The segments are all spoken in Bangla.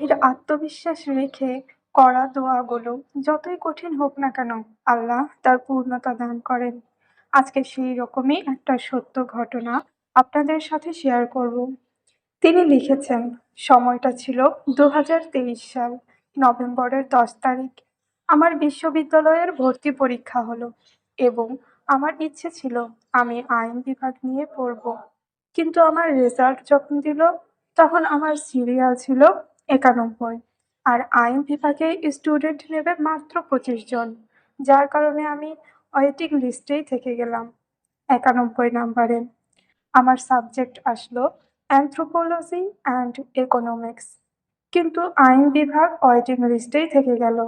গভীর আত্মবিশ্বাস রেখে করা দোয়াগুলো যতই কঠিন হোক না কেন, আল্লাহ তার পূর্ণতা দান করেন। আজকে সেই রকমই একটা সত্য ঘটনা আপনাদের সাথে শেয়ার করব। তিনি লিখেছেন, সময়টা ছিল 2023 সাল নভেম্বরের 10 তারিখ। আমার বিশ্ববিদ্যালয়ের ভর্তি পরীক্ষা হলো এবং আমার ইচ্ছে ছিল আমি আইন বিভাগ নিয়ে পড়ব। কিন্তু আমার রেজাল্ট যখন দিল, তখন আমার সিরিয়াল ছিল 91, আর আইন বিভাগে স্টুডেন্ট নেবে মাত্র 25 জন। যার কারণে আমি ওয়েটিং লিস্টেই থেকে গেলাম 91 নাম্বারে। আমার সাবজেক্ট আসলো অ্যানথ্রোপোলজি অ্যান্ড ইকোনমিক্স, কিন্তু আইন বিভাগ ওয়েটিং লিস্টেই থেকে গেল।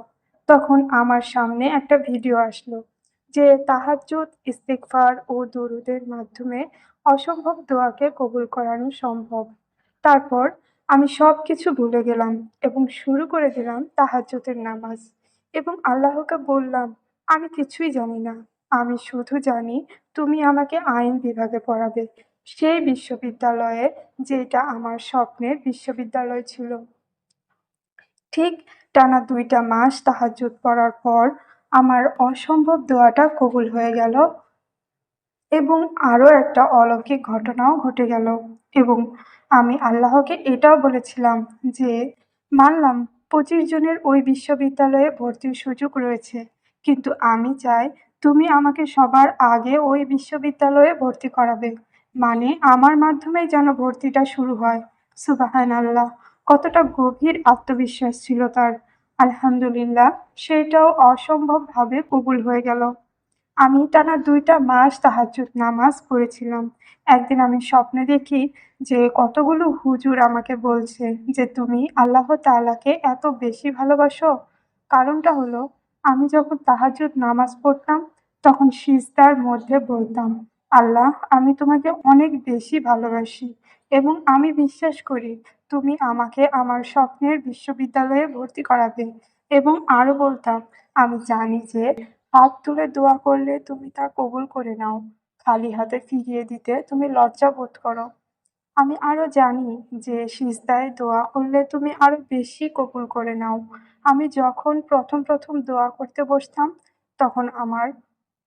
তখন আমার সামনে একটা ভিডিও আসলো যে তাহাজ্জুদ, ইস্তিগফার ও দুরুদের মাধ্যমে অসম্ভব দোয়াকে কবুল করানো সম্ভব। তারপর আমি সবকিছু ভুলে গেলাম এবং শুরু করে দিলাম তাহাজ্জুদের নামাজ এবং আল্লাহকে বললাম, আমি কিছুই জানি না, আমি শুধু জানি তুমি আমাকে আইন বিভাগে পড়াবে, সেই বিশ্ববিদ্যালয়ে, যেটা আমার স্বপ্নের বিশ্ববিদ্যালয় ছিল। ঠিক টানা 2টা মাস তাহাজ্জুদ পড়ার পর আমার অসম্ভব দোয়াটা কবুল হয়ে গেল এবং আরো একটা অলৌকিক ঘটনাও ঘটে গেল। এবং আমি আল্লাহকে এটাও বলেছিলাম যে মানলাম 25 জনের ওই বিশ্ববিদ্যালয়ে ভর্তির সুযোগ রয়েছে, কিন্তু আমি চাই তুমি আমাকে সবার আগে ওই বিশ্ববিদ্যালয়ে ভর্তি করাবে, মানে আমার মাধ্যমেই যেন ভর্তিটা শুরু হয়। সুবহানাল্লাহ! কতটা গভীর আত্মবিশ্বাস ছিল তার! আলহামদুলিল্লাহ, সেটাও অসম্ভবভাবে কবুল হয়ে গেল। আমি টানা 2টা মাস তাহাজ্জুদ নামাজ পড়েছিলাম। একদিন আমি স্বপ্নে দেখি যে কতগুলো হুজুর আমাকে বলছে যে তুমি আল্লাহ তাআলাকে এত বেশি ভালোবাসো। কারণটা হলো, আমি যখন তাহাজ্জুদ নামাজ পড়তাম তখন সিজদার মধ্যে বলতাম, আল্লাহ, আমি তোমাকে অনেক বেশি ভালোবাসি এবং আমি বিশ্বাস করি তুমি আমাকে আমার স্বপ্নের বিশ্ববিদ্যালয়ে ভর্তি করাবে। এবং আরো বলতাম, আমি জানি যে হাত তুলে দোয়া করলে তুমি তা কবুল করে নাও। খালি হাতে ফিরিয়ে দিতে তুমি লজ্জা বোধ করো। আমি আরো জানি যে সিজদায় দোয়া করলে তুমি আরো বেশি কবুল করে নাও। আমি যখন প্রথম দোয়া করতে বসতাম, তখন আমার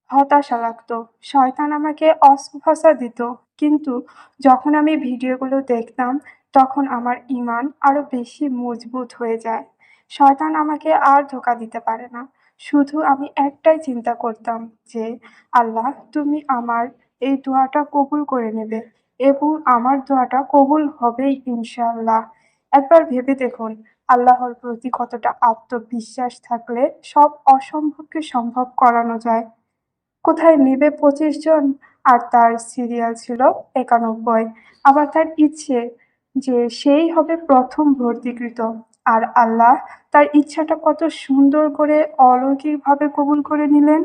হতাশা লাগতো। শয়তান আমাকে অস্ত্রশস্ত্র দিত। কিন্তু যখন আমি ভিডিওগুলো দেখতাম, তখন আমার ঈমান আরো বেশি মজবুত হয়ে যায়। শয়তান আমাকে আর ধোঁকা দিতে পারে না। শুধু আমি একটাই চিন্তা করতাম যে, আল্লাহ, তুমি আমার এই দোয়াটা কবুল করে নেবে এবং আমার দোয়াটা কবুল হবেই ইনশাআল্লাহ। একবার ভেবে দেখুন, আল্লাহর প্রতি কতটা আত্মবিশ্বাস থাকলে সব অসম্ভবকে সম্ভব করানো যায়। কোথায় নেবে 25 জন, আর তার সিরিয়াল ছিল 91। আবার তার ইচ্ছে যে সেই হবে প্রথম ভর্তিকৃত। আর আল্লাহ তার ইচ্ছাটা কত সুন্দর করে অলৌকিকভাবে কবুল করে নিলেন।